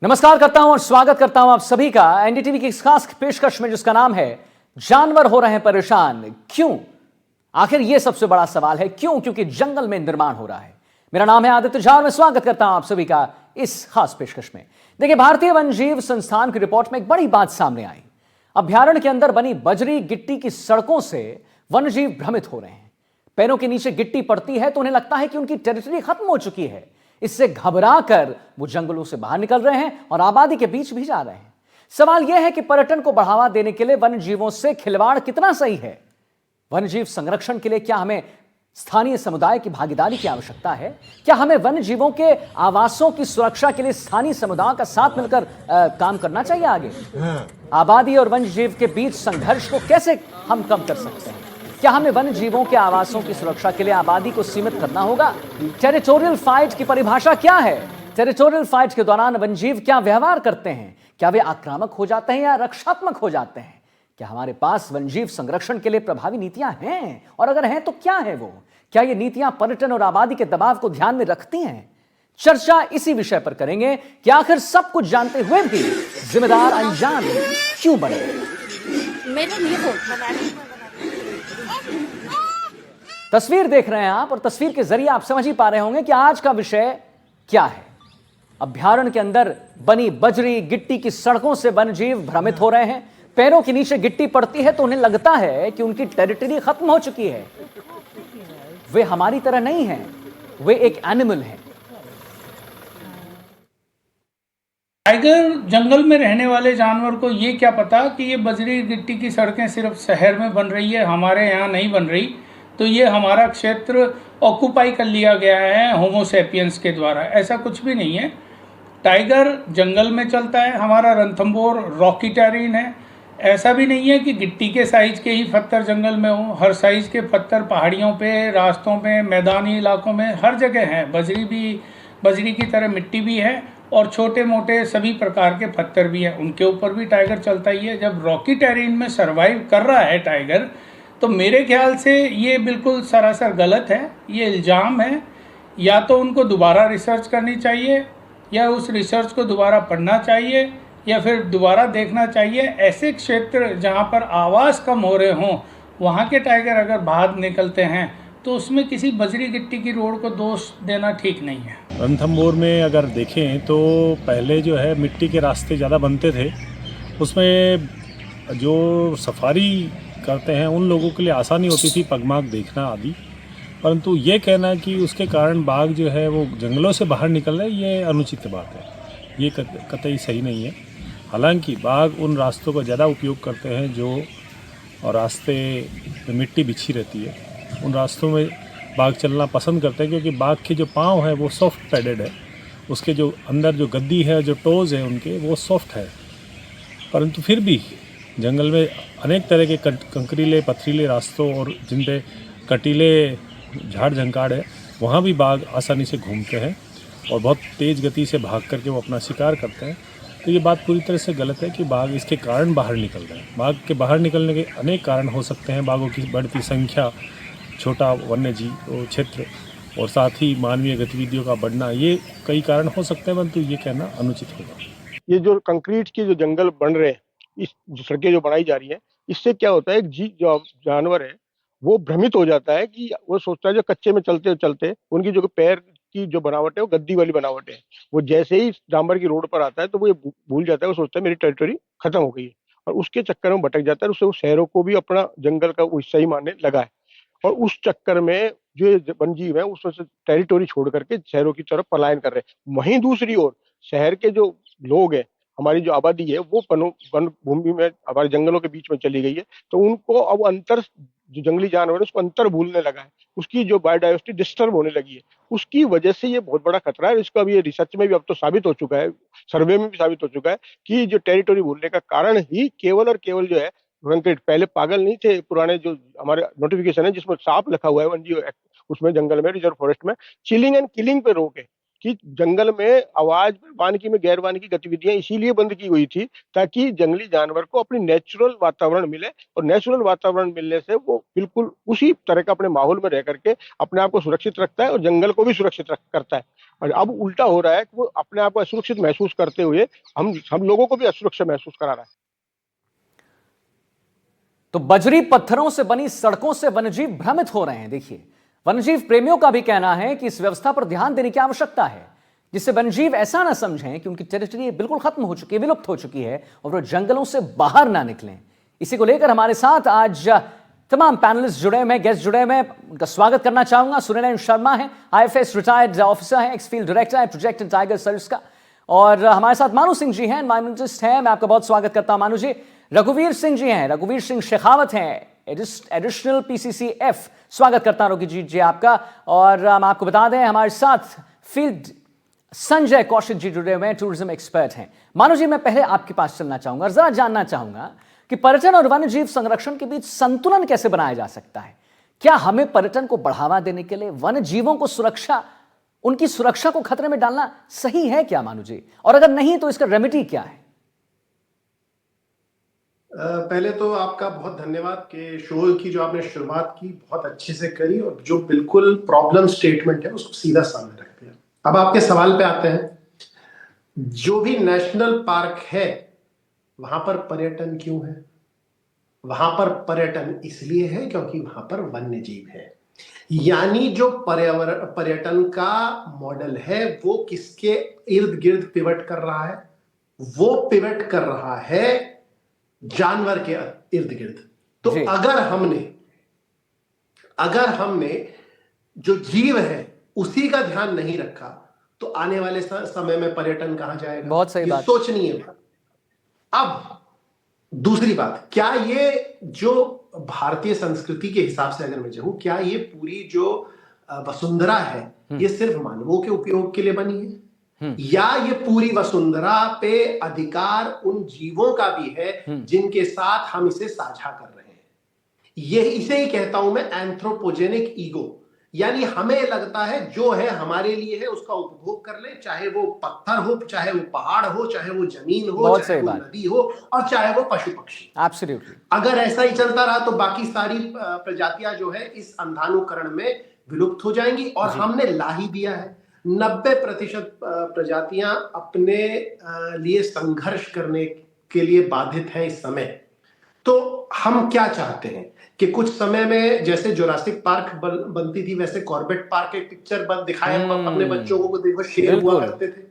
नमस्कार करता हूं और स्वागत करता हूं आप सभी का एनडीटीवी की इस खास पेशकश में जिसका नाम है जानवर हो रहे हैं परेशान क्यों। आखिर यह सबसे बड़ा सवाल है, क्यों? क्योंकि जंगल में निर्माण हो रहा है। मेरा नाम है आदित्य झा और मैं स्वागत करता हूं आप सभी का इस खास पेशकश में। देखिए, भारतीय वन्यजीव संस्थान की रिपोर्ट में एक बड़ी बात सामने आई। अभ्यारण्य के अंदर बनी बजरी गिट्टी की सड़कों से वन्यजीव भ्रमित हो रहे हैं। पैरों के नीचे गिट्टी पड़ती है तो उन्हें लगता है कि उनकी टेरिटरी खत्म हो चुकी है। इससे घबराकर वो जंगलों से बाहर निकल रहे हैं और आबादी के बीच भी जा रहे हैं। सवाल यह है कि पर्यटन को बढ़ावा देने के लिए वन्य जीवों से खिलवाड़ कितना सही है? वन्यजीव संरक्षण के लिए क्या हमें स्थानीय समुदाय की भागीदारी की आवश्यकता है? क्या हमें वन्य जीवों के आवासों की सुरक्षा के लिए स्थानीय समुदायों का साथ मिलकर काम करना चाहिए आगे? आबादी और वन्य जीव के बीच संघर्ष को कैसे हम कम कर सकते हैं? क्या हमें वन्य जीवों के आवासों की सुरक्षा के लिए आबादी को सीमित करना होगा? टेरिटोरियल फाइट की परिभाषा क्या है? टेरिटोरियल फाइट के दौरान वन्यजीव क्या व्यवहार करते हैं? क्या वे आक्रामक हो जाते हैं या रक्षात्मक हो जाते हैं? क्या हमारे पास वन्यजीव संरक्षण के लिए प्रभावी नीतियां हैं? और अगर हैं तो क्या है वो? क्या ये नीतियां पर्यटन और आबादी के दबाव को ध्यान में रखती हैं? चर्चा इसी विषय पर करेंगे कि आखिर सब कुछ जानते हुए भी जिम्मेदार अनजान क्यों बने। तस्वीर देख रहे हैं आप और तस्वीर के जरिए आप समझ ही पा रहे होंगे कि आज का विषय क्या है। अभ्यारण्य के अंदर बनी बजरी गिट्टी की सड़कों से वन्यजीव भ्रमित हो रहे हैं। पैरों के नीचे गिट्टी पड़ती है तो उन्हें लगता है कि उनकी टेरिटरी खत्म हो चुकी है। वे हमारी तरह नहीं हैं, वे एक एनिमल हैं। टाइगर जंगल में रहने वाले जानवर को ये क्या पता कि ये बजरी गिट्टी की सड़कें सिर्फ शहर में बन रही है, हमारे यहाँ नहीं बन रही। तो ये हमारा क्षेत्र ऑक्यूपाई कर लिया गया है होमो सैपियंस के द्वारा, ऐसा कुछ भी नहीं है। टाइगर जंगल में चलता है, हमारा रणथंभौर रॉकी टेरेन है। ऐसा भी नहीं है कि गिट्टी के साइज के ही पत्थर जंगल में हो, हर साइज के पत्थर पहाड़ियों पे, रास्तों पे, मैदानी इलाकों में हर जगह है। बजरी की तरह मिट्टी भी है और छोटे मोटे सभी प्रकार के पत्थर भी हैं, उनके ऊपर भी टाइगर चलता ही है। जब रॉकी टेरेन में सरवाइव कर रहा है टाइगर, तो मेरे ख्याल से ये बिल्कुल सरासर गलत है, ये इल्ज़ाम है। या तो उनको दोबारा रिसर्च करनी चाहिए, या उस रिसर्च को दोबारा पढ़ना चाहिए, या फिर दोबारा देखना चाहिए। ऐसे क्षेत्र जहाँ पर आवास कम हो रहे हों, वहाँ के टाइगर अगर बाहर निकलते हैं तो उसमें किसी बजरी गिट्टी की रोड को दोष देना ठीक नहीं है। रणथंभौर में अगर देखें तो पहले जो है मिट्टी के रास्ते ज़्यादा बनते थे, उसमें जो सफारी करते हैं उन लोगों के लिए आसानी होती थी पगमार्क देखना आदि। परंतु ये कहना कि उसके कारण बाघ जो है वो जंगलों से बाहर निकल रहे, ये अनुचित बात है, ये कतई सही नहीं है। हालांकि बाघ उन रास्तों का ज़्यादा उपयोग करते हैं जो रास्ते में मिट्टी बिछी रहती है, उन रास्तों में बाघ चलना पसंद करते हैं, क्योंकि बाघ के जो पाँव है वो सॉफ्ट पैडेड है, उसके जो अंदर जो गद्दी है, जो टोज़ है उनके, वो सॉफ्ट है। परंतु फिर भी जंगल में अनेक तरह के कंकरीले पथरीले रास्तों और जिन पे कटीले झाड़ झंकाड़ है, वहाँ भी बाघ आसानी से घूमते हैं और बहुत तेज़ गति से भाग करके वो अपना शिकार करते हैं। तो ये बात पूरी तरह से गलत है कि बाघ इसके कारण बाहर निकल रहे हैं। बाघ के बाहर निकलने के अनेक कारण हो सकते हैं, बाघों की बढ़ती संख्या, छोटा वन्य जीव क्षेत्र और साथ ही मानवीय गतिविधियों का बढ़ना, ये कई कारण हो सकते हैं, परंतु ये कहना अनुचित होगा। ये जो कंक्रीट के जो जंगल बन रहे हैं, इस जो सड़कें जो बनाई जा रही हैं, इससे क्या होता है, जो जानवर है वो भ्रमित हो जाता है कि वो सोचता है जो कच्चे में चलते चलते उनकी जो पैर की जो बनावट है वो गद्दी वाली बनावट है। वो जैसे ही डांबर की रोड पर आता है तो वो ये भूल जाता है, वो सोचता है मेरी टेरिटरी खत्म हो गई है, और उसके चक्कर में भटक जाता है। उससे वो शहरों को भी अपना जंगल का हिस्सा ही मानने लगा है, और उस चक्कर में जो वन्यजीव है उसमें से टेरिटोरी छोड़ करके शहरों की तरफ पलायन कर रहे हैं। वहीं दूसरी ओर शहर के जो लोग हैं, हमारी जो आबादी है वो वन भूमि में हमारे जंगलों के बीच में चली गई है, तो उनको अब अंतर, जो जंगली जानवर है उसको अंतर भूलने लगा है, उसकी जो बायोडाइवर्सिटी डिस्टर्ब होने लगी है। उसकी वजह से ये बहुत बड़ा खतरा है। इसका भी ये रिसर्च में भी अब तो साबित हो चुका है, सर्वे में भी साबित हो चुका है कि जो टेरिटोरी भूलने का कारण ही केवल और केवल जो है कंक्रीट। पहले पागल नहीं थे, पुराने जो हमारे नोटिफिकेशन है जिसमें साफ लिखा हुआ है वन्यजीव एक्ट, उसमें जंगल में, रिजर्व फॉरेस्ट में चिलिंग एंड किलिंग पे रोक है कि जंगल में आवाज, वानिकी में गैर वानिकी गतिविधियां इसीलिए बंद की हुई थी ताकि जंगली जानवर को अपनी नेचुरल वातावरण मिले, और नेचुरल वातावरण मिलने से वो बिल्कुल उसी तरह का अपने माहौल में रह करके अपने आप को सुरक्षित रखता है और जंगल को भी सुरक्षित करता है। और अब उल्टा हो रहा है कि वो अपने आप को असुरक्षित महसूस करते हुए हम लोगों को भी असुरक्षा महसूस करा रहा है। तो बजरी पत्थरों से बनी सड़कों से वन्यजीव भ्रमित हो रहे हैं। देखिए, वन्यजीव प्रेमियों का भी कहना है कि इस व्यवस्था पर ध्यान देने की आवश्यकता है, जिससे वन्यजीव ऐसा ना समझें कि उनकी टेरिटरी बिल्कुल खत्म हो चुकी है, विलुप्त हो चुकी है, और वो जंगलों से बाहर ना निकलें। इसी को लेकर हमारे साथ आज तमाम पैनलिस्ट जुड़े हुए हैं, गेस्ट जुड़े हुए हैं। उनका स्वागत करना चाहूंगा। सुनील शर्मा है, IFS रिटायर्ड ऑफिसर है, एक्स फील्ड डायरेक्टर है प्रोजेक्ट एंड टाइगर सर्विस का, और हमारे साथ मानू सिंह जी हैं, एनवायरमेंटलिस्ट हैं। मैं आपका बहुत स्वागत करता हूं मानू जी। रघुवीर सिंह जी हैं, रघुवीर सिंह शेखावत हैं, एडिशनल PCCF, स्वागत करता हूं रघुवीर जी आपका। और हम आपको बता दें हमारे साथ फील्ड संजय कौशिक जी जुड़े हुए हैं, टूरिज्म एक्सपर्ट हैं। मानू जी, मैं पहले आपके पास चलना चाहूंगा और जरा जानना चाहूंगा कि पर्यटन और वन्य जीव संरक्षण के बीच संतुलन कैसे बनाया जा सकता है। क्या हमें पर्यटन को बढ़ावा देने के लिए वन्य जीवों को उनकी सुरक्षा को खतरे में डालना सही है क्या मानू जी, और अगर नहीं तो इसका रेमेडी क्या है? पहले तो आपका बहुत धन्यवाद कि शो की जो आपने शुरुआत की बहुत अच्छे से करी और जो बिल्कुल प्रॉब्लम स्टेटमेंट है उसको सीधा सामने रख दिया। अब आपके सवाल पे आते हैं। जो भी नेशनल पार्क है वहां पर पर्यटन क्यों है? वहां पर पर्यटन इसलिए है क्योंकि वहां पर वन्य जीव है। यानी जो पर्यटन का मॉडल है वो किसके इर्द गिर्द पिवट कर रहा है? वो पिवट कर रहा है जानवर के इर्द गिर्द। तो अगर हमने जो जीव है उसी का ध्यान नहीं रखा तो आने वाले समय में पर्यटन कहां जाएगा? बहुत सही बात, सोचनीय बात। अब दूसरी बात, क्या ये जो भारतीय संस्कृति के हिसाब से अगर मैं चाहूं, क्या ये पूरी जो वसुंधरा है ये सिर्फ मानवों के उपयोग के लिए बनी है, या ये पूरी वसुंधरा पे अधिकार उन जीवों का भी है जिनके साथ हम इसे साझा कर रहे हैं? ये इसे ही कहता हूं मैं एंथ्रोपोजेनिक ईगो। यानी हमें लगता है जो है हमारे लिए है उसका उपभोग कर ले, चाहे वो पत्थर हो, चाहे वो पहाड़ हो, चाहे वो जमीन हो, चाहे वो नदी हो, और चाहे वो पशु पक्षी। एब्सोल्युटली। अगर ऐसा ही चलता रहा तो बाकी सारी प्रजातियां जो है इस अंधानुकरण में विलुप्त हो जाएंगी। और हमने ला ही दिया है। 90% प्रजातियां अपने लिए संघर्ष करने के लिए बाधित हैं इस समय। तो हम क्या चाहते हैं कि कुछ समय में जैसे जुरासिक पार्क बनती थी वैसे कॉर्बेट पार्क एक पिक्चर दिखाया अपने बच्चों को, देखो शेर हुआ करते थे।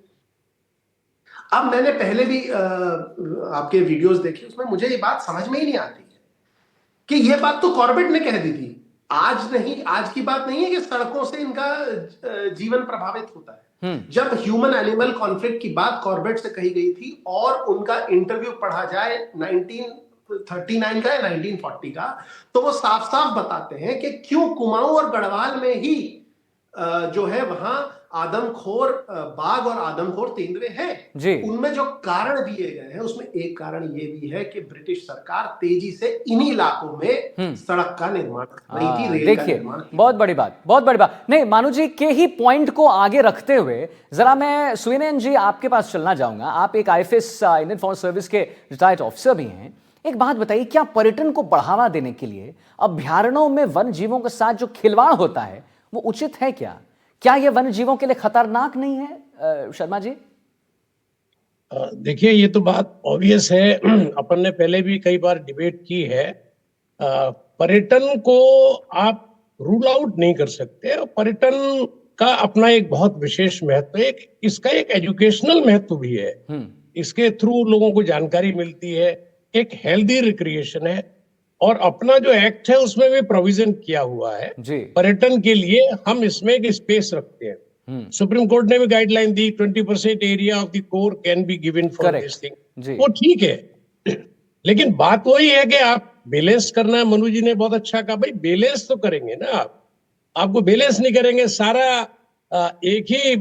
अब मैंने पहले भी आपके वीडियोस देखे, उसमें मुझे ये बात समझ में ही नहीं आती है कि ये बात तो कॉर्बेट ने कह दी थी। आज की बात नहीं है कि सड़कों से इनका जीवन प्रभावित होता है। जब ह्यूमन एनिमल कॉन्फ्लिक्ट की बात कॉर्बेट से कही गई थी और उनका इंटरव्यू पढ़ा जाए 1939 का या 1940 का, तो वो साफ साफ बताते हैं कि क्यों कुमाऊं और गढ़वाल में ही जो है वहां आदमखोर बाघ और आदमखोर तेंदुए हैं। उनमें जो कारण दिए गए हैं उसमें एक कारण ये भी है कि ब्रिटिश सरकार तेजी से इन्हीं इलाकों में सड़क का निर्माण कर रही थी, रेल का निर्माण। बहुत बड़ी बात। नहीं, मानू जी के ही पॉइंट को आगे रखते हुए जरा मैं सुनील जी आपके पास चलना चाहूंगा। आप एक IFS इंडियन फॉरेस्ट सर्विस के रिटायर्ड ऑफिसर भी हैं। एक बात बताइए, क्या पर्यटन को बढ़ावा देने के लिए अभ्यारण्यों में वन्य जीवों के साथ जो खिलवाड़ होता है वो उचित है क्या? क्या यह वन्य जीवों के लिए खतरनाक नहीं है? शर्मा जी, देखिए, ये तो बात ऑब्वियस है। अपन ने पहले भी कई बार डिबेट की है। पर्यटन को आप रूल आउट नहीं कर सकते। पर्यटन का अपना एक बहुत विशेष महत्व है। इसका एक एजुकेशनल महत्व भी है। इसके थ्रू लोगों को जानकारी मिलती है, एक हेल्दी रिक्रिएशन है, और अपना जो एक्ट है उसमें भी प्रोविजन किया हुआ है पर्यटन के लिए। हम इसमें एक स्पेस रखते हैं। सुप्रीम कोर्ट ने भी guideline the, 20% area of the core can be given for this thing. वो ठीक है, लेकिन बात वही है कि आप बैलेंस करना है। मनु जी ने बहुत अच्छा कहा, भाई बैलेंस तो करेंगे ना। आपको बैलेंस नहीं करेंगे, सारा एक ही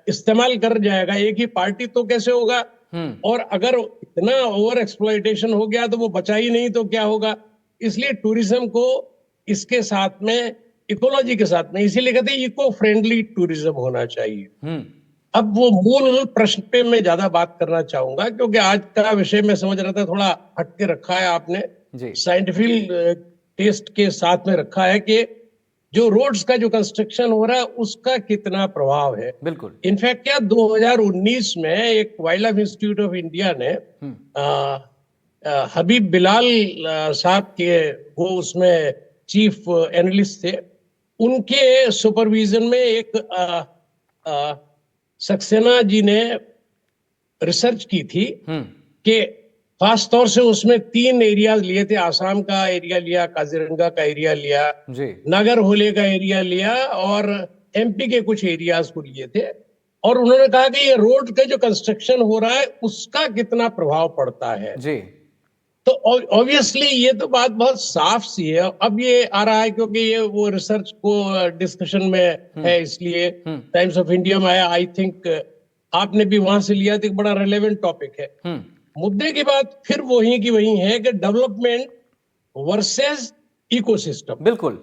इस्तेमाल कर जाएगा, एक ही पार्टी, तो कैसे होगा? और अगर इतना ओवर एक्सप्लॉइटेशन हो गया तो वो बचा ही नहीं तो क्या होगा? इसलिए टूरिज्म को इसके साथ में इकोलॉजी के साथ में, इसीलिए कहते हैं इको फ्रेंडली टूरिज्म होना चाहिए। हम्म। अब वो मूल प्रश्न पे मैं ज्यादा बात करना चाहूंगा, क्योंकि आज का विषय मैं समझ रहा था थोड़ा हटके रखा है आपने, जी। साइंटिफिक टेस्ट के साथ में रखा है कि जो रोड्स का जो कंस्ट्रक्शन हो रहा है उसका कितना प्रभाव है। बिल्कुल। इनफैक्ट क्या 2019 में एक wild life institute of India ने हबीब बिलाल साहब के, वो उसमें चीफ एनालिस्ट थे, उनके सुपरविजन में एक सक्सेना जी ने रिसर्च की थी कि खास तौर से उसमें 3 एरियाज लिए थे। आसाम का एरिया लिया, काजीरंगा का एरिया लिया, नागर होले का एरिया लिया और एमपी के कुछ एरियाज को लिए थे। और उन्होंने कहा कि ये रोड का जो कंस्ट्रक्शन हो रहा है उसका कितना प्रभाव पड़ता है जी। तो ऑब्वियसली ये तो बात बहुत साफ सी है। अब ये आ रहा है क्योंकि ये वो रिसर्च को डिस्कशन में है, इसलिए टाइम्स ऑफ इंडिया में आया। आई थिंक आपने भी वहां से लिया, तो एक बड़ा रेलेवेंट टॉपिक है। मुद्दे की बात फिर वही की वही है कि डेवलपमेंट वर्सेस इकोसिस्टम। बिल्कुल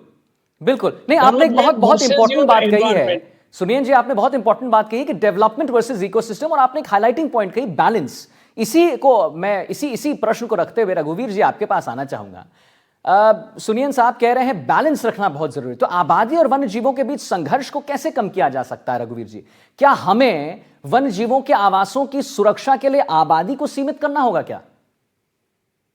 बिल्कुल। नहीं, आपने एक बहुत इंपॉर्टेंट बात कही है सुनील जी, आपने बहुत इंपॉर्टेंट बात कही कि डेवलपमेंट वर्सेस इकोसिस्टम, और आपने एक हाईलाइटिंग पॉइंट कही, बैलेंस। इसी को मैं इसी प्रश्न को रखते हुए रघुवीर जी आपके पास आना चाहूंगा। सुनील साहब कह रहे हैं बैलेंस रखना बहुत जरूरी, तो आबादी और वन्य जीवों के बीच संघर्ष को कैसे कम किया जा सकता है रघुवीर जी? क्या हमें वन्य जीवों के आवासों की सुरक्षा के लिए आबादी को सीमित करना होगा क्या?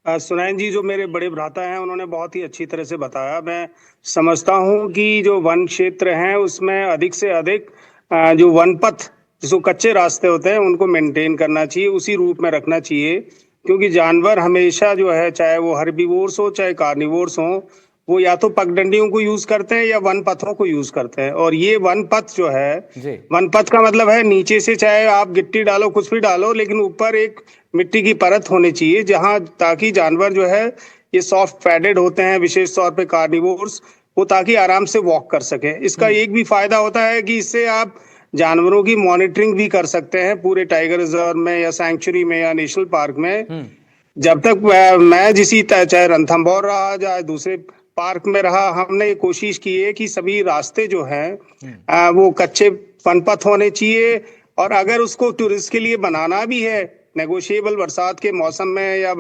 सुनैन जी, जो मेरे बड़े भ्राता हैं, उन्होंने बहुत ही अच्छी तरह से बताया। मैं समझता हूं कि जो वन क्षेत्र हैं उसमें अधिक से अधिक जो वनपथ, जिसको कच्चे रास्ते होते हैं, उनको मेंटेन करना चाहिए, उसी रूप में रखना चाहिए। क्योंकि जानवर हमेशा जो है, चाहे वो हर्बीवोर्स हो चाहे कार्निवोर्स हो, वो या तो पगडंडियों को यूज करते हैं या वन पथों को यूज करते हैं। और ये वन पथ जो है, वन पथ का मतलब है नीचे से चाहे आप गिट्टी डालो, कुछ भी डालो, लेकिन ऊपर एक मिट्टी की परत होनी चाहिए, जहां ताकि जानवर जो है, ये सॉफ्ट पैडेड होते हैं, विशेष तौर पे कार्निवोर्स, वो ताकि आराम से वॉक कर सके। इसका एक भी फायदा होता है कि इससे आप जानवरों की मॉनिटरिंग भी कर सकते हैं पूरे टाइगर रिजर्व में या सैंक्चुरी में या नेशनल पार्क में। जब तक मैं चाहे रणथंभौर रहा चाहे दूसरे पार्क में रहा, हमने ये कोशिश की है कि सभी रास्ते जो हैं वो कच्चे वनपथ होने चाहिए। और अगर उसको टूरिस्ट के लिए बनाना भी है, नेगोशिएबल, बरसात के मौसम में या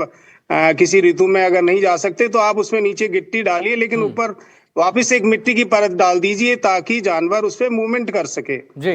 किसी ऋतु में अगर नहीं जा सकते, तो आप उसमें नीचे गिट्टी डालिए, लेकिन ऊपर वापस एक मिट्टी की परत डाल दीजिए ताकि जानवर उस पर मूवमेंट कर सके जी।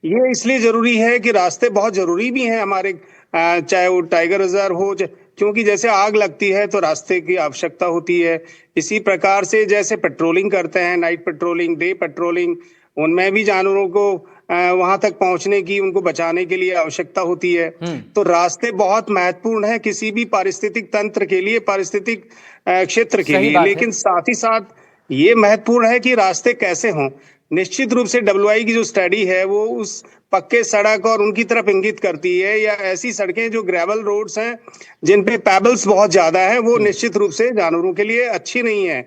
ये इसलिए जरूरी है कि रास्ते बहुत जरूरी भी हैं हमारे, चाहे वो टाइगर रिजर्व हो, क्योंकि जैसे आग लगती है तो रास्ते की आवश्यकता होती है। इसी प्रकार से जैसे पेट्रोलिंग करते हैं, नाइट पेट्रोलिंग, डे पेट्रोलिंग, उनमें भी जानवरों को वहां तक पहुंचने की, उनको बचाने के लिए आवश्यकता होती है। तो रास्ते बहुत महत्वपूर्ण है किसी भी पारिस्थितिक तंत्र के लिए, पारिस्थितिक क्षेत्र के लिए। लेकिन साथ ही साथ ये महत्वपूर्ण है कि रास्ते कैसे हों। निश्चित रूप से WI की जो स्टडी है वो उस पक्के सड़क और उनकी तरफ इंगित करती है, या ऐसी सड़कें जो ग्रेवल रोड्स हैं जिन पे पेबल्स बहुत ज्यादा है, वो निश्चित रूप से जानवरों के लिए अच्छी नहीं है।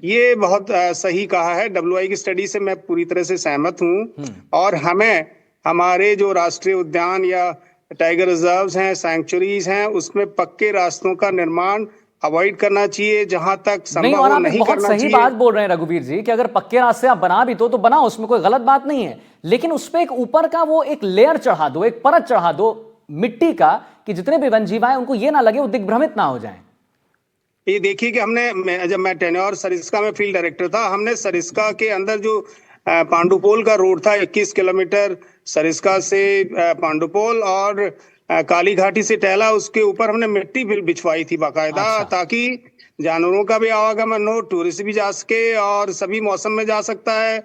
ये बहुत सही कहा है, WI की स्टडी से मैं पूरी तरह से सहमत हूँ। और हमें हमारे जो राष्ट्रीय उद्यान या टाइगर रिजर्व्स हैं, सैंक्चुरीज हैं, उसमें पक्के रास्तों का निर्माण अवॉइड करना चाहिए जहां तक संभव हो, नहीं करना चाहिए। बहुत सही बात बोल रहे हैं रघुवीर जी कि अगर पक्के रास्ते आप बना भी तो बनाओ, उसमें कोई गलत बात नहीं है, लेकिन उस पर एक ऊपर का वो एक लेयर चढ़ा दो, एक परत चढ़ा दो मिट्टी का, कि जितने भी वन जीव आए उनको ये ना लगे, वो दिग्भ्रमित ना हो जाएं। ये देखिए कि जब मैं टेन्योर सरिस्का में फील्ड डायरेक्टर था, हमने सरिस्का के अंदर जो पांडुपोल का रोड था, 21 किलोमीटर सरिस्का से पांडुपोल और काली घाटी से टहला, उसके ऊपर हमने मिट्टी बिछवाई थी बाकायदा। अच्छा। ताकि जानवरों का भी आवागमन हो, टूरिस्ट भी जा सके और सभी मौसम में जा सकता है।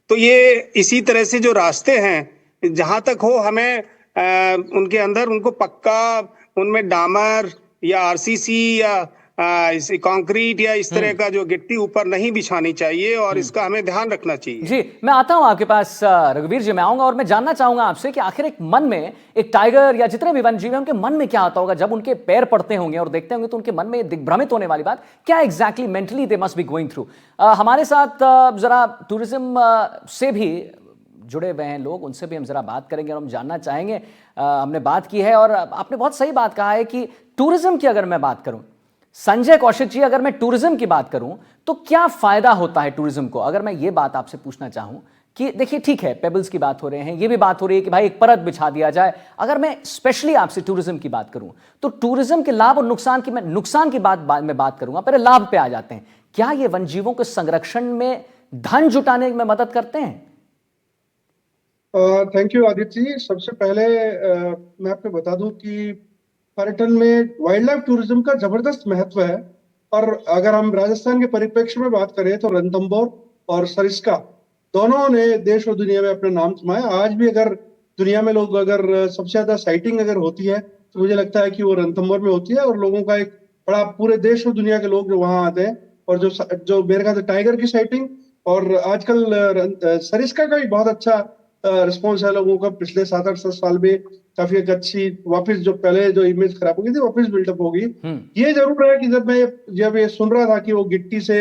तो ये इसी तरह से जो रास्ते हैं, जहां तक हो, हमें उनके अंदर उनको पक्का, उनमें डामर या RCC या कंक्रीट या इस तरह का जो गिट्टी ऊपर नहीं बिछानी चाहिए, और इसका हमें ध्यान रखना चाहिए जी। मैं आता हूं आपके पास रघुवीर जी, मैं आऊंगा और मैं जानना चाहूंगा आपसे कि आखिर एक मन में, एक टाइगर या जितने भी वन जीव हैं, उनके मन में क्या आता होगा जब उनके पैर पड़ते होंगे और देखते होंगे, तो उनके मन में दिग्भ्रमित होने वाली बात क्या exactly mentally they must be going through. हमारे साथ जरा टूरिज्म से भी जुड़े हुए हैं लोग, उनसे भी हम जरा बात करेंगे और हम जानना चाहेंगे। हमने बात की है और आपने बहुत सही बात कहा है कि टूरिज्म की अगर मैं बात करूं संजय कौशिक जी, अगर मैं टूरिज्म की बात करूं तो क्या फायदा होता है टूरिज्म को? अगर मैं ये बात आपसे पूछना चाहूं कि देखिए ठीक है, पेबल्स की बात हो रहे हैं, ये भी बात हो रही है कि भाई एक परत बिछा दिया जाए। अगर मैं स्पेशली आपसे टूरिज्म की बात करूं तो टूरिज्म के लाभ और नुकसान की बात करूंगा, पहले लाभ पे आ जाते हैं। क्या ये वन जीवों के संरक्षण में धन जुटाने में मदद करते हैं? Thank you Aditya ji. सबसे पहले मैं आपको बता दूं कि पर्यटन में वाइल्ड लाइफ टूरिज्म का जबरदस्त महत्व है। और अगर हम राजस्थान के परिप्रेक्ष्य में बात करें तो रणथंभौर और सरिस्का दोनों ने देश और दुनिया में अपना नाम कमाया। आज भी अगर दुनिया में लोग अगर सबसे ज्यादा साइटिंग अगर होती है तो मुझे लगता है कि वो रणथंभौर में होती है। और लोगों का एक बड़ा, पूरे देश और दुनिया के लोग जो वहां आते हैं, और जो मेरे ख्याल से टाइगर की साइटिंग और आजकल सरिस्का का भी बहुत अच्छा रिस्पॉन्स है लोगों का। पिछले 7-8 साल में काफी एक अच्छी वापस, जो पहले जो इमेज खराब हो गई थी, वापस बिल्डअप होगी। ये जरूर है कि जब ये सुन रहा था कि वो गिट्टी से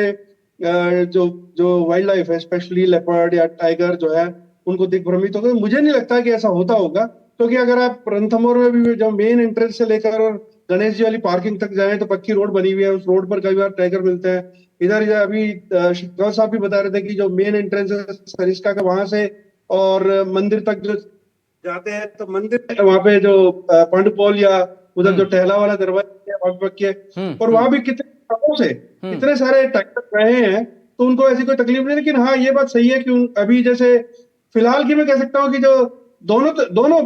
जो वाइल्ड लाइफ है, स्पेशली लेपर्ड या टाइगर जो है, उनको दिग्भ्रमित हो गए, मुझे नहीं लगता कि ऐसा होता होगा। क्योंकि अगर आप रणथंभौर में भी जब मेन एंट्रेंस से लेकर और गणेश जी वाली पार्किंग तक जाए तो पक्की रोड बनी हुई है, उस रोड पर कई बार टाइगर मिलते हैं। इधर अभी शिवराज साहब भी बता रहे थे कि जो मेन एंट्रेंस है सरिस्का का, वहां से और मंदिर तक जो जाते हैं तो मंदिर वहां पे जो पांडुपोल या उधर जो टहला वाला दरवाजा है वहां के, और वहां भी कितने सालों से इतने सारे टाइगर रहे हैं, तो उनको ऐसी कोई तकलीफ नहीं। लेकिन हाँ, ये बात सही है कि अभी जैसे फिलहाल की मैं कह सकता हूँ कि जो दोनों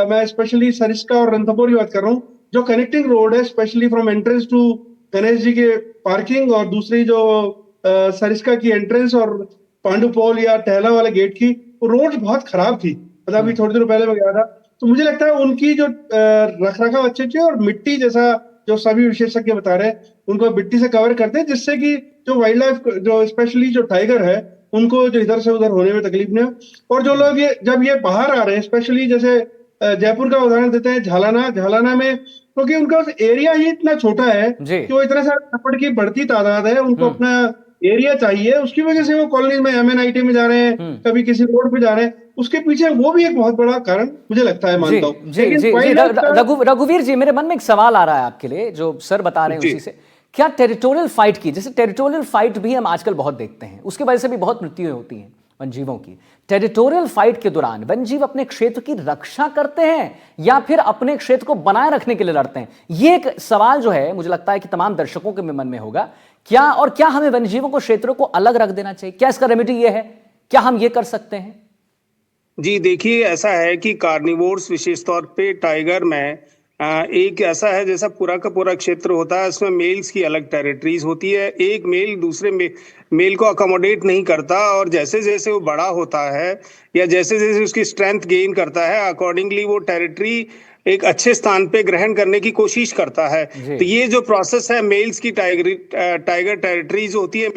मैं स्पेशली सरिस्का और रणथंभौर की बात कर रहा हूँ, जो कनेक्टिंग रोड है specially from entrance to Ganesh ji के पार्किंग, और दूसरी जो सरिस्का की एंट्रेंस और पांडुपोल या टहला वाले गेट की, वो रोड बहुत खराब थी। मतलब अभी थोड़ी देर पहले मैं गया था, तो मुझे लगता है उनकी जो रख रखाव अच्छी थी, और मिट्टी जैसा जो सभी विशेषज्ञ बता रहे हैं, उनको मिट्टी से कवर करते हैं, जिससे कि जो वाइल्ड लाइफ, जो स्पेशली जो टाइगर है, उनको जो इधर से उधर होने में तकलीफ नहीं हो। और जो लोग जब ये बाहर आ रहे हैं, स्पेशली जैसे जयपुर का उदाहरण देते हैं, झालाना में, क्योंकि उनका एरिया ही इतना छोटा है कि वो इतने सारे लेपर्ड की बढ़ती तादाद है, उनको अपना एरिया चाहिए, उसकी वजह से वो कॉलोनी में MNIT में जा रहे हैं, कभी किसी रोड पे जा रहे हैं। उसके पीछे वो भी एक बहुत बड़ा कारण मुझे लगता है, मानता हूँ। जी, रघुवीर जी, मेरे मन में एक सवाल आ रहा है आपके लिए, जो सर बता रहे हैं उसी से। क्या टेरिटोरियल फाइट की, जैसे टेरिटोरियल फाइट भी हम आजकल बहुत देखते हैं, उसकी वजह से भी बहुत मृत्यु होती है वनजीवों की। टेरिटोरियल फाइट के दौरान वनजीव अपने क्षेत्र की रक्षा करते हैं या फिर अपने क्षेत्र को बनाए रखने के लिए लड़ते हैं? ये एक सवाल जो है, मुझे लगता है कि तमाम दर्शकों के मन में होगा। क्या हमें वनजीवों को क्षेत्रों को अलग रख देना चाहिए? क्या इसका रेमेडी ये है? क्या हम ये कर सकते हैं? जी देखिए, ऐसा है कि कार्निवोर्स विशेष तौर पे टाइगर में एक ऐसा है, जैसा पूरा का पूरा क्षेत्र होता है, उसमें मेल्स की अलग टेरिटरीज होती है। एक मेल दूसरे मेल को अकोमोडेट नहीं करता, और जैसे जैसे वो बड़ा होता है या जैसे जैसे उसकी स्ट्रेंथ गेन करता है, अकॉर्डिंगली वो टेरिटरी एक अच्छे स्थान पे ग्रहण करने की कोशिश करता है। तो ये जो प्रोसेस है, मेल्स की टाइगर टेरिटरीज होती है,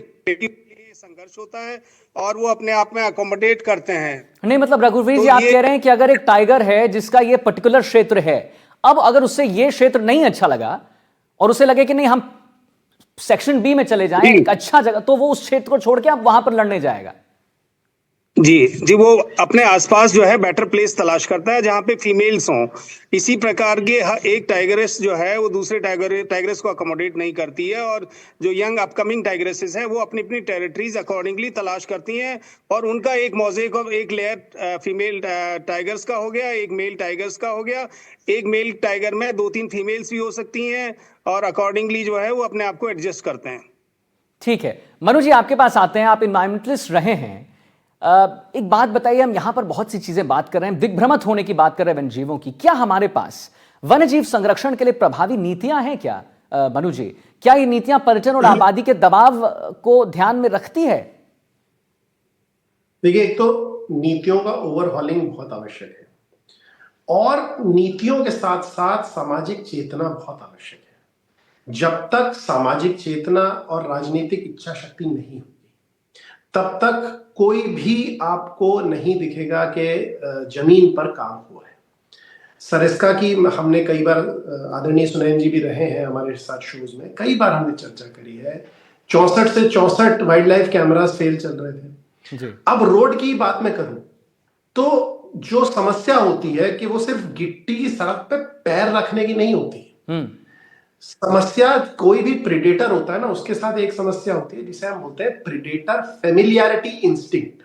संघर्ष होता है और वो अपने आप में अकोमोडेट करते हैं। नहीं, मतलब रघुवीर जी, आप कह रहे हैं कि अगर एक टाइगर है जिसका ये पर्टिकुलर क्षेत्र है, अब अगर उससे ये क्षेत्र नहीं अच्छा लगा और उसे लगे कि नहीं हम सेक्शन बी में चले जाएं, एक अच्छा जगह, तो वो उस क्षेत्र को छोड़ के आप वहां पर लड़ने जाएगा? जी, वो अपने आसपास जो है बेटर प्लेस तलाश करता है जहां पे फीमेल्स हों। इसी प्रकार के एक टाइगरेस जो है वो दूसरे टाइगरेस को अकोमोडेट नहीं करती है, और जो यंग अपकमिंग टाइगरेसेस है वो अपनी अपनी टेरिटरीज अकॉर्डिंगली तलाश करती हैं, और उनका एक मोज़ेक ऑफ एक लेयर फीमेल टाइगर्स का हो गया, एक मेल टाइगर्स का हो गया। एक मेल टाइगर में 2-3 फीमेल्स भी हो सकती हैं, और अकॉर्डिंगली जो है वो अपने आप को एडजस्ट करते हैं। ठीक है, मनु जी आपके पास आते हैं, आप एनवायरमेंटलिस्ट रहे हैं। एक बात बताइए, हम यहां पर बहुत सी चीजें बात कर रहे हैं, दिग्भ्रमित होने की बात कर रहे हैं वन्यजीवों की। क्या हमारे पास वन्यजीव संरक्षण के लिए प्रभावी नीतियां हैं क्या मनु जी? क्या ये नीतियां पर्यटन और आबादी के दबाव को ध्यान में रखती है? देखिए, एक तो नीतियों का ओवरहॉलिंग बहुत आवश्यक है, और नीतियों के साथ साथ सामाजिक चेतना बहुत आवश्यक है। जब तक सामाजिक चेतना और राजनीतिक इच्छा शक्ति नहीं होगी, तब तक कोई भी आपको नहीं दिखेगा कि जमीन पर काम हुआ है। सरिस्का की हमने कई बार, आदरणीय सुनैन जी भी रहे हैं हमारे साथ शोज में, कई बार हमने चर्चा करी है। 64 से 64 वाइल्ड लाइफ कैमरास फेल चल रहे थे जी। अब रोड की बात मैं करूं तो जो समस्या होती है कि वो सिर्फ गिट्टी की सड़क पे पैर रखने की नहीं होती। समस्या, कोई भी प्रेडेटर होता है ना, उसके साथ एक समस्या होती है जिसे हम बोलते हैं predator familiarity instinct.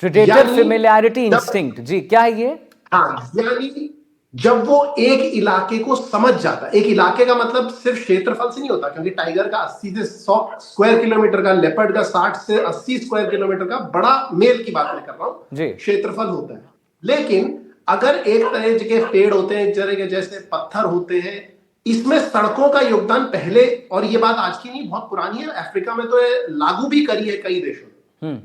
Predator familiarity instinct, जी क्या है ये? हाँ, यानी जब वो एक इलाके को समझ जाता है, एक इलाके का मतलब सिर्फ क्षेत्रफल से नहीं होता, क्योंकि टाइगर का 80 से 100 स्क्वायर किलोमीटर का, लेपर्ड का 60 से 80 स्क्वायर किलोमीटर का बड़ा मेल की बात मैं कर रहा हूं, क्षेत्रफल होता है। लेकिन अगर एक तरह के पेड़ होते हैं, एक तरह के जैसे पत्थर होते हैं, इसमें सड़कों का योगदान पहले, और ये बात आज की नहीं, बहुत पुरानी है, अफ्रीका में तो ये लागू भी करी है कई देशों में।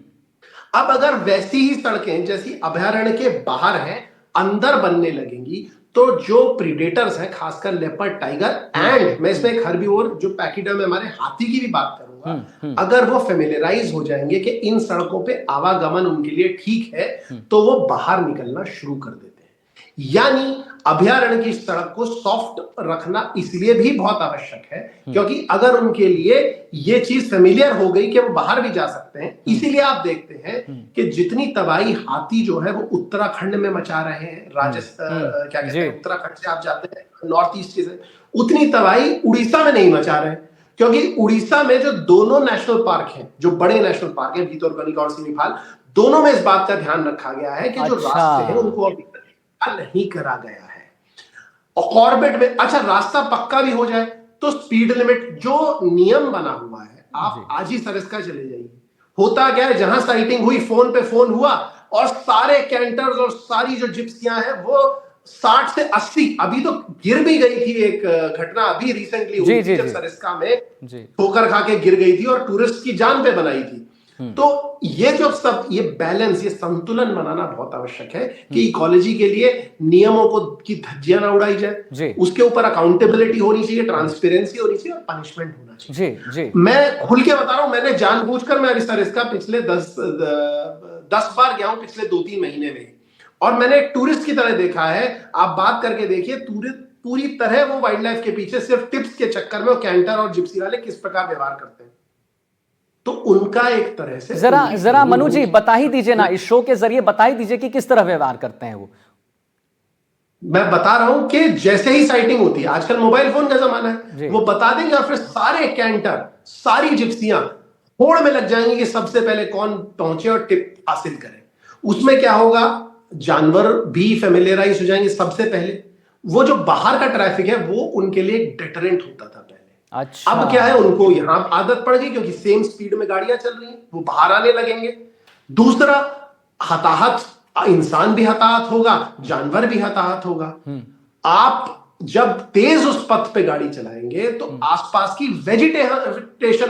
अब अगर वैसी ही सड़कें जैसी अभयारण्य के बाहर हैं अंदर बनने लगेंगी, तो जो प्रीडेटर्स हैं, खासकर लेपर्ड, टाइगर एंड मैं इसमें एक हर्बीवोर जो पैकिडर्म है, हमारे हाथी की भी बात करूंगा, अगर वो फेमिलियराइज हो जाएंगे कि इन सड़कों पे आवागमन उनके लिए ठीक है, तो वो बाहर निकलना शुरू कर देते हैं। यानी अभयारण्य की सड़क को सॉफ्ट रखना इसलिए भी बहुत आवश्यक है, क्योंकि अगर उनके लिए ये चीज फेमिलियर हो गई कि वो बाहर भी जा सकते हैं, इसीलिए आप देखते हैं कि जितनी तबाही हाथी जो है वो उत्तराखंड में मचा रहे हैं, राजस्थान क्या कहते हैं, उत्तराखंड से आप जाते हैं नॉर्थ ईस्ट से, उतनी तबाही उड़ीसा में नहीं मचा रहे हैं, क्योंकि उड़ीसा में जो दोनों नेशनल पार्क हैं, जो बड़े नेशनल पार्क हैं, भीतरकनिका और सिमिफाल, दोनों में इस बात का ध्यान रखा गया है कि जो रास्ते हैं उनको अभी नहीं करा गया है। और कॉर्बेट में अच्छा रास्ता पक्का भी हो जाए तो स्पीड लिमिट जो नियम बना हुआ है, आप आज ही सरिस्का चले जाइए, होता क्या है, जहां साइटिंग हुई फोन पे फोन हुआ और सारे कैंटर्स और सारी जो जिप्सियां हैं वो 60 से 80, अभी तो गिर भी गई थी एक घटना अभी रिसेंटली हुई थी, जब सरिस्का में ठोकर खा के गिर गई थी और टूरिस्ट की जान पे बनाई थी। तो ये जो सब ये बैलेंस, ये संतुलन बनाना बहुत आवश्यक है कि इकोलॉजी के लिए नियमों को की धज्जियां ना उड़ाई जाए, उसके ऊपर अकाउंटेबिलिटी होनी चाहिए, ट्रांसपेरेंसी होनी चाहिए और पनिशमेंट होना चाहिए। मैं खुल के बता रहा हूं, मैंने जानबूझकर मैं अभी सरिस्का पिछले 10 बार गया हूं पिछले 2-3 महीने में, और मैंने एक टूरिस्ट की तरह देखा है। आप बात करके देखिए, पूरी तरह वो वाइल्ड लाइफ के पीछे सिर्फ टिप्स के चक्कर में वो कैंटर और जिप्सी वाले किस प्रकार व्यवहार करते हैं, तो उनका एक तरह से जरा मनु जी बता ही दीजिए ना, इस शो के जरिए बता ही दीजिए कि किस तरह व्यवहार करते हैं वो। मैं बता रहा हूं कि जैसे ही साइटिंग होती है, आजकल मोबाइल फोन का जमाना है, वो बता देंगे और फिर सारे कैंटर, सारी जिप्सियां होड़ में लग जाएंगी कि सबसे पहले कौन पहुंचे और टिप हासिल करे। उसमें क्या होगा, जानवर भी फेमिलियराइज हो जाएंगे सबसे पहले, वो जो बाहर का ट्रैफिक है वो उनके लिए एक डेटरेंट होता था पहले। अच्छा। अब क्या है, उनको यहां आदत पड़ गई क्योंकि सेम स्पीड में गाड़ियां चल रही हैं, वो बाहर आने लगेंगे। दूसरा, हताहत, इंसान भी हताहत होगा, जानवर भी हताहत होगा। आप जब तेज उस पथ पे गाड़ी चलाएंगे तो आसपास की वेजिटेशन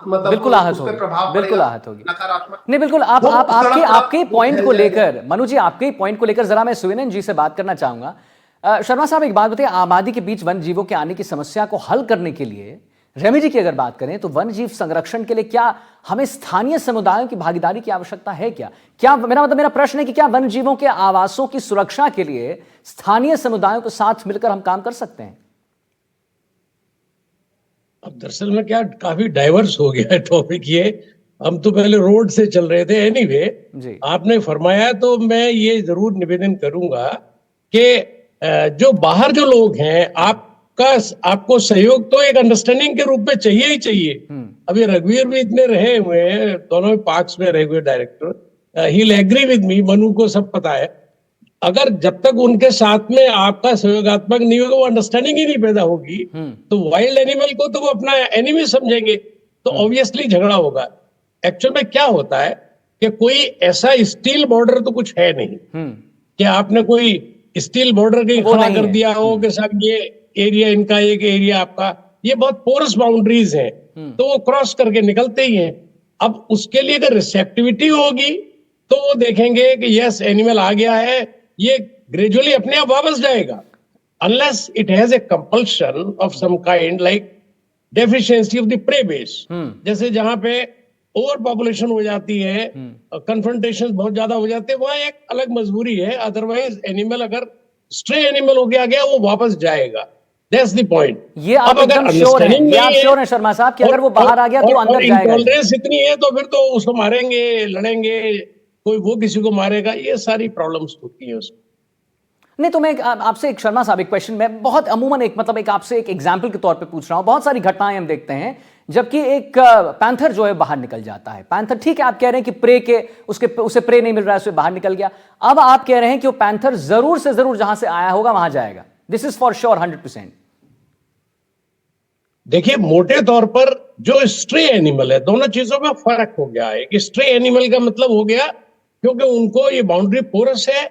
मतलब बिल्कुल आहत होगी, बिल्कुल आहत होगी, नकारात्मक नहीं। बिल्कुल आपके पॉइंट को लेकर, मनु जी आपके पॉइंट को लेकर जरा मैं सुविनन जी से बात करना चाहूंगा। शर्मा साहब एक बात बताइए, आबादी के बीच वन जीवों के आने की समस्या को हल करने के लिए, रेमी जी की अगर बात करें तो वन जीव संरक्षण के लिए क्या हमें स्थानीय समुदायों की भागीदारी की आवश्यकता है? क्या मेरा प्रश्न है कि क्या वन जीवों के आवासों की सुरक्षा के लिए स्थानीय समुदायों के साथ मिलकर हम काम कर सकते हैं? अब दरअसल में क्या काफी डाइवर्स हो गया है टॉपिक ये, हम तो पहले रोड से चल रहे थे। एनीवे, आपने फरमाया तो मैं ये जरूर निवेदन करूंगा कि जो बाहर जो लोग हैं, आपको सहयोग तो एक अंडरस्टैंडिंग के रूप में चाहिए ही चाहिए। अभी रघुवीर भी इतने रहे हुए हैं, दोनों पार्क्स में रहे हुए डायरेक्टर, ही will agree with me, Manu को सब पता है। अगर जब तक उनके साथ में आपका सहयोगात्मक नहीं होगा, वो अंडरस्टैंडिंग ही नहीं पैदा होगी, तो वाइल्ड एनिमल को तो वो अपना एनिमी समझेंगे, तो ऑब्वियसली झगड़ा होगा। एक्चुअल में क्या होता है कि कोई ऐसा स्टील बॉर्डर तो कुछ है नहीं कि आपने कोई स्टील बॉर्डर के खड़ा कर दिया हो कि साहब ये एरिया इनका, एक एरिया आपका, ये बहुत पोरस बाउंड्रीज हैं, तो वो क्रॉस करके निकलते ही हैं। अब उसके लिए अगर रिसेप्टिविटी होगी तो वो देखेंगे कि यस एनिमल आ गया है, ये ग्रेजुअली अपने आप वापस जाएगा, unless it has a compulsion of some kind like deficiency of the prey base. जैसे जहां पे ओवर पॉपुलेशन हो जाती है, कन्फ्रंटेशन बहुत ज्यादा हो जाते हैं, वहां एक अलग मजबूरी है, अदरवाइज एनिमल अगर स्ट्रे एनिमल हो गया वो वापस जाएगा। That's the point. ये आप एकदम श्योर हैं, ये आप श्योर हैं शर्मा साहब कि अगर वो बाहर आ गया तो अंदर जाएगा। इंटॉलरेंस इतनी है तो फिर तो उसको मारेंगे, लड़ेंगे, कोई वो किसी को मारेगा, ये सारी प्रॉब्लम्स होती है उसमें। नहीं तो मैं आपसे एक शर्मा साहब एक क्वेश्चन में बहुत अमूमन एक मतलब एक आपसे एक एग्जाम्पल के तौर पे पूछ रहा हूं। बहुत सारी घटनाएं हम देखते हैं जबकि एक पैंथर जो है बाहर निकल जाता है। पैंथर ठीक है, आप कह रहे हैं कि प्रे के उसे प्रे नहीं मिल रहा है, उसे बाहर निकल गया। अब आप कह रहे हैं कि वो पैंथर जरूर से जरूर जहां से आया होगा वहां जाएगा। This is for sure 100%। देखिए, मोटे तौर पर जो स्ट्रे एनिमल है, दोनों चीजों में फर्क हो गया है कि स्ट्रे एनिमल का मतलब हो गया क्योंकि उनको ये बाउंड्री पोरस है,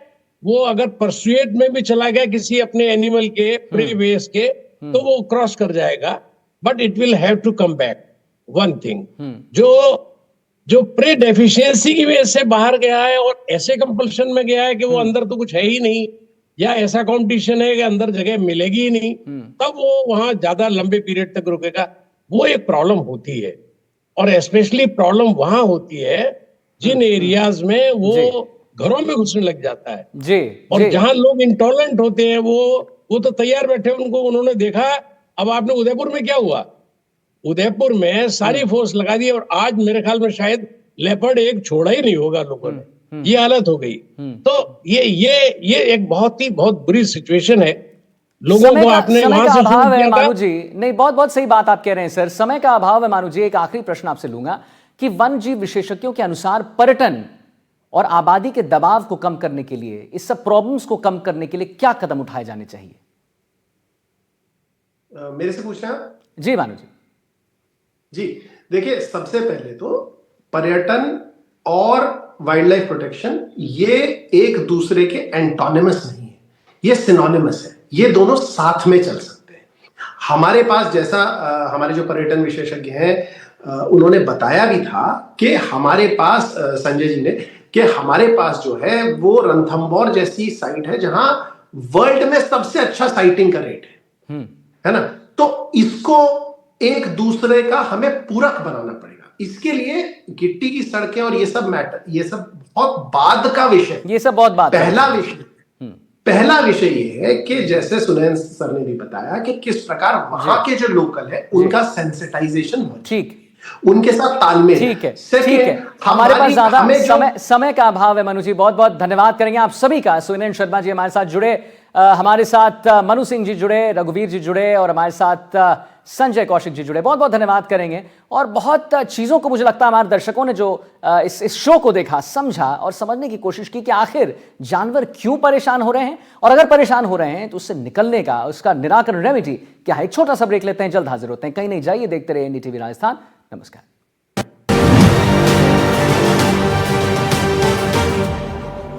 वो अगर परसुएट में भी चला गया किसी अपने एनिमल के प्रे बेस के तो वो क्रॉस कर जाएगा, but it will have to come back. One thing, जो प्रे डेफिशिएंसी की वजह से बाहर गया है और ऐसे कंपल्शन में गया है कि वो अंदर तो कुछ है ही नहीं, या ऐसा कंपटीशन है कि अंदर जगह मिलेगी ही नहीं, तब वो वहां ज्यादा लंबे पीरियड तक रुकेगा, वो एक प्रॉब्लम होती है। और स्पेशली प्रॉब्लम वहां होती है जिन एरियाज में वो घरों में घुसने लग जाता है जी, और जहां लोग इंटॉलरेंट होते हैं वो तो तैयार बैठे, उनको उन्होंने देखा। अब आपने उदयपुर में क्या हुआ, उदयपुर में सारी फोर्स लगा दी और आज मेरे ख्याल में शायद लेपर्ड एक छोड़ा ही नहीं होगा लोगों ने, ये हालत हो गई। तो ये एक बहुत बुरी सिचुएशन है। लोगों को आपने वहां से अभाव है मानू जी। नहीं, बहुत सही बात आप कह रहे हैं सर, समय का अभाव है मानू जी। एक आखिरी प्रश्न आपसे लूंगा कि वन जीव विशेषज्ञों के अनुसार पर्यटन और आबादी के दबाव को कम करने के लिए, इस सब प्रॉब्लम्स को कम करने के लिए क्या कदम उठाए जाने चाहिए? मेरे से पूछ रहे हैं? जी मानू जी। जी देखिए, सबसे पहले तो पर्यटन और वाइल्ड लाइफ प्रोटेक्शन ये एक दूसरे के एंटोनिमस नहीं है, ये सिनोनिमस है। ये दोनों साथ में चल सकते हैं। हमारे पास जैसा हमारे जो पर्यटन विशेषज्ञ हैं उन्होंने बताया भी था कि हमारे पास संजय जी ने कि हमारे पास जो है वो रणथंभौर जैसी साइट है जहां वर्ल्ड में सबसे अच्छा साइटिंग का रेट है ना। तो इसको एक दूसरे का हमें पूरक बनाना पड़ेगा। इसके लिए गिट्टी की सड़कें और ये सब बहुत बाद का विषय, ये सब बहुत बात। पहला विषय ये है कि जैसे सुनैन सर ने भी बताया कि किस प्रकार वहां के जो लोकल है उनका सेंसिटाइजेशन हो, ठीक, उनके साथ तालमेल। ठीक है। हमारे पास ज्यादा समय का अभाव है मनु जी। बहुत धन्यवाद करेंगे आप सभी का। सुनैन शर्मा जी हमारे साथ जुड़े, हमारे साथ मनु सिंह जी जुड़े, रघुवीर जी जुड़े और हमारे साथ संजय कौशिक जी जुड़े। बहुत धन्यवाद करेंगे। और बहुत चीज़ों को मुझे लगता है हमारे दर्शकों ने जो इस शो को देखा, समझा और समझने की कोशिश की कि आखिर जानवर क्यों परेशान हो रहे हैं, और अगर परेशान हो रहे हैं तो उससे निकलने का, उसका निराकरण, रेमेडी क्या है। एक छोटा सा ब्रेक लेते हैं, जल्द हाजिर होते हैं। कहीं नहीं जाइए, देखते रहिए एनडीटीवी राजस्थान। नमस्कार।